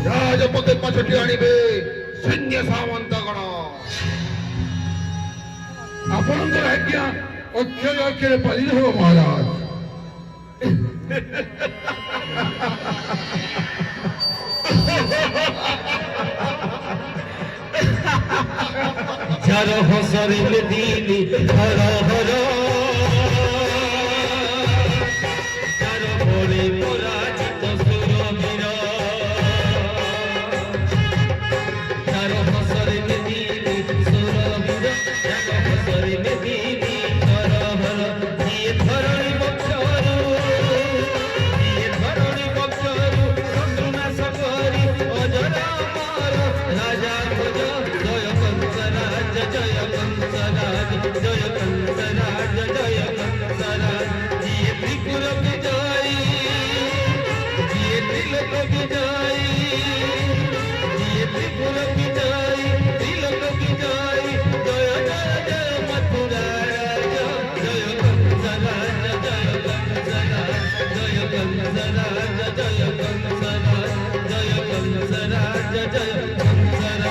राजपथे पछटी आनिबे सैन्य सामंतगण आपणकर आज्ञा अक्षर अक्षर पालित हो महाराज। चार हसरिल दीनी हर हर चार बड़े पराजित सुरवीर चार हसरिल दीनी सुरवीर चार हसरिल दीनी हर हर ये धरणी बक्षरू ये धरणी बक्षरू शत्रुनाश करी अजरा अमर राजा भज जय कंसराज जय कंसराज जय कंसराज जय कंसराज ये त्रिपुर विजयी ये त्रिलोक विजयी ये त्रिपुर विजयी त्रिलोक विजयी जय जय जय मथुरा राज जय कंसराज जय कंसराज जय कंसराज जय कंसराज जय कंसराज जय कंसराज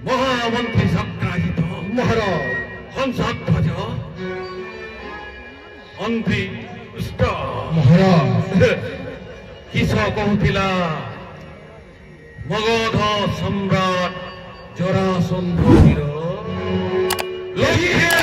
महामंत्री संक्रांत महाराज हंसाध्वज अंधी दुष्ट महाराज किस कहूला मगध सम्राट जरासंध लोहिया